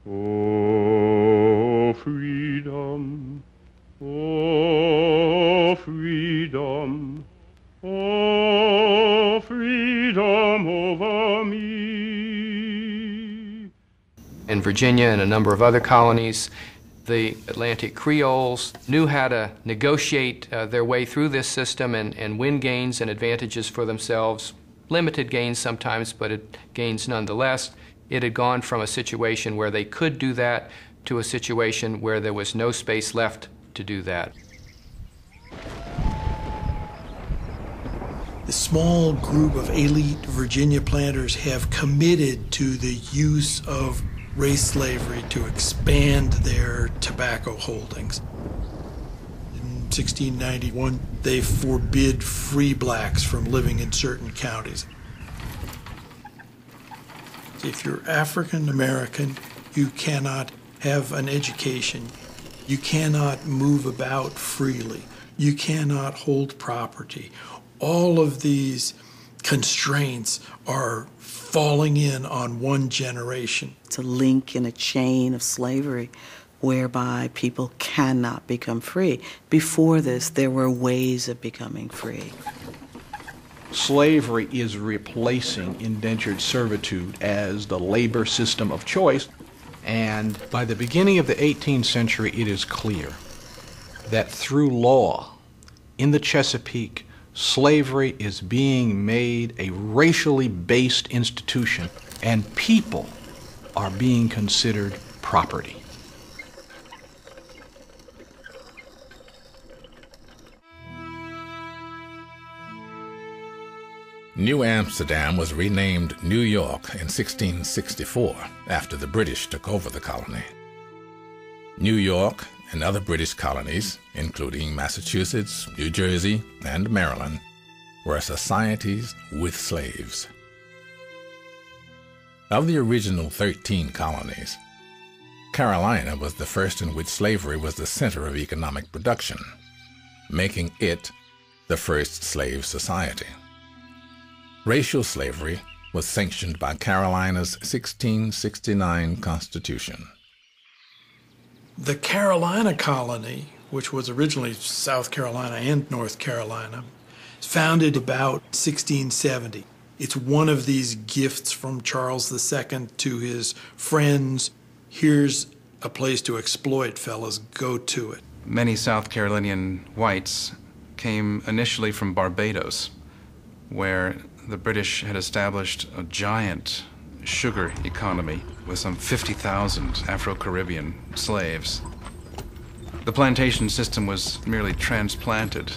Oh, freedom, oh, freedom, oh, freedom over me. In Virginia and a number of other colonies, the Atlantic Creoles knew how to negotiate their way through this system and win gains and advantages for themselves. Limited gains sometimes, but gains nonetheless. It had gone from a situation where they could do that to a situation where there was no space left to do that. The small group of elite Virginia planters have committed to the use of race slavery to expand their tobacco holdings. In 1691, they forbid free blacks from living in certain counties. If you're African American, you cannot have an education. You cannot move about freely. You cannot hold property. All of these constraints are falling in on one generation. It's a link in a chain of slavery whereby people cannot become free. Before this, there were ways of becoming free. Slavery is replacing indentured servitude as the labor system of choice. And by the beginning of the 18th century, it is clear that through law in the Chesapeake, slavery is being made a racially based institution, and people are being considered property. New Amsterdam was renamed New York in 1664 after the British took over the colony. New York and other British colonies, including Massachusetts, New Jersey, and Maryland, were societies with slaves. Of the original 13 colonies, Carolina was the first in which slavery was the center of economic production, making it the first slave society. Racial slavery was sanctioned by Carolina's 1669 Constitution. The Carolina colony, which was originally South Carolina and North Carolina, is founded about 1670. It's one of these gifts from Charles II to his friends. Here's a place to exploit, fellas, go to it. Many South Carolinian whites came initially from Barbados, where the British had established a giant sugar economy with some 50,000 Afro-Caribbean slaves. The plantation system was merely transplanted,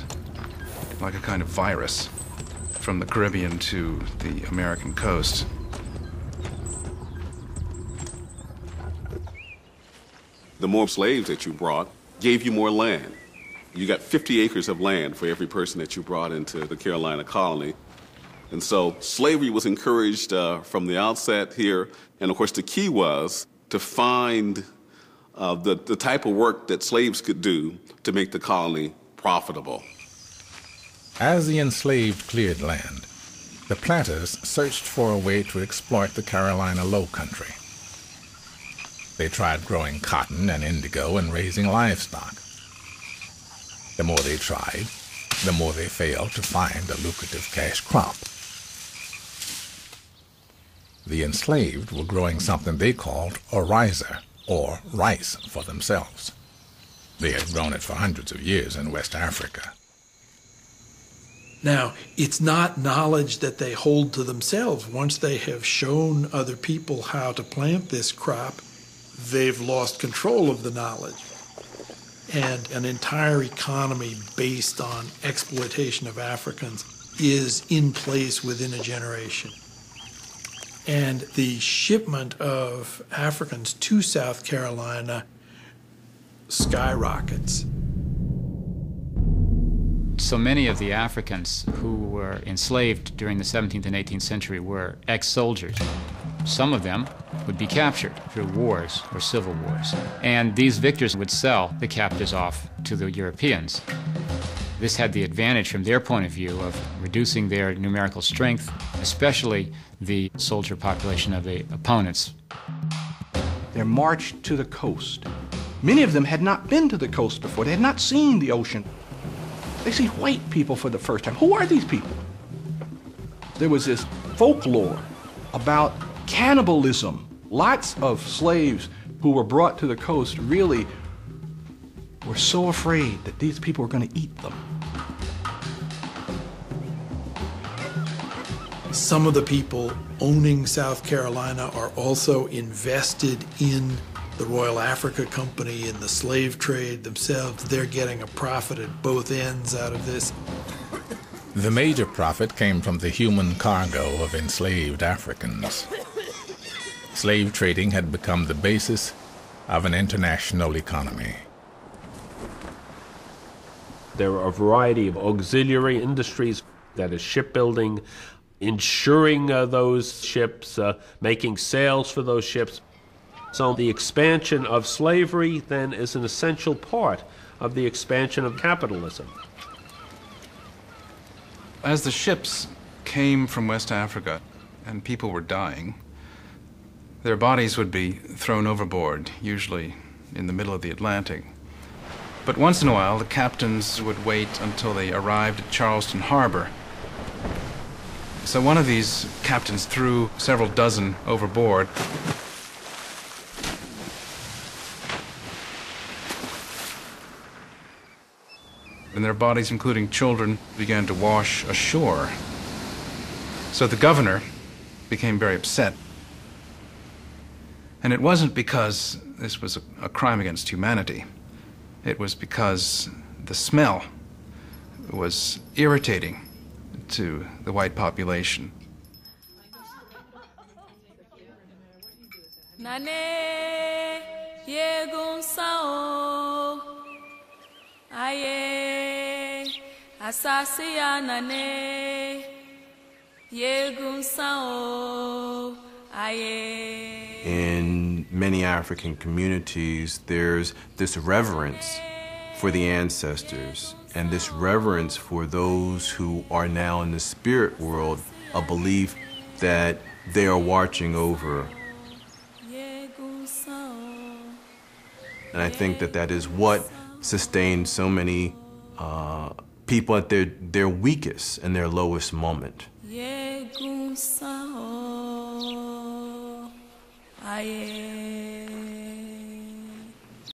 like a kind of virus, from the Caribbean to the American coast. The more slaves that you brought gave you more land. You got 50 acres of land for every person that you brought into the Carolina colony. And so slavery was encouraged from the outset here. And of course, the key was to find the type of work that slaves could do to make the colony profitable. As the enslaved cleared land, the planters searched for a way to exploit the Carolina Low Country. They tried growing cotton and indigo and raising livestock. The more they tried, the more they failed to find a lucrative cash crop. The enslaved were growing something they called oriza, or rice, for themselves. They had grown it for hundreds of years in West Africa. Now, it's not knowledge that they hold to themselves. Once they have shown other people how to plant this crop, they've lost control of the knowledge. And an entire economy based on exploitation of Africans is in place within a generation. And the shipment of Africans to South Carolina skyrockets. So many of the Africans who were enslaved during the 17th and 18th century were ex-soldiers. Some of them would be captured through wars or civil wars. And these victors would sell the captives off to the Europeans. This had the advantage from their point of view of reducing their numerical strength, especially the soldier population of the opponents. They're marched to the coast. Many of them had not been to the coast before. They had not seen the ocean. They see white people for the first time. Who are these people? There was this folklore about cannibalism. Lots of slaves who were brought to the coast really were so afraid that these people were going to eat them. Some of the people owning South Carolina are also invested in the Royal Africa Company and the slave trade themselves. They're getting a profit at both ends out of this. The major profit came from the human cargo of enslaved Africans. Slave trading had become the basis of an international economy. There are a variety of auxiliary industries, that is shipbuilding, insuring those ships, making sales for those ships. So the expansion of slavery then is an essential part of the expansion of capitalism. As the ships came from West Africa and people were dying, their bodies would be thrown overboard, usually in the middle of the Atlantic. But once in a while, the captains would wait until they arrived at Charleston Harbor. So one of these captains threw several dozen overboard. And their bodies, including children, began to wash ashore. So the governor became very upset. And it wasn't because this was a crime against humanity. It was because the smell was irritating to the white population. In many African communities, there's this reverence for the ancestors and this reverence for those who are now in the spirit world, a belief that they are watching over. And I think that that is what sustains so many people at their weakest and their lowest moment. Aye.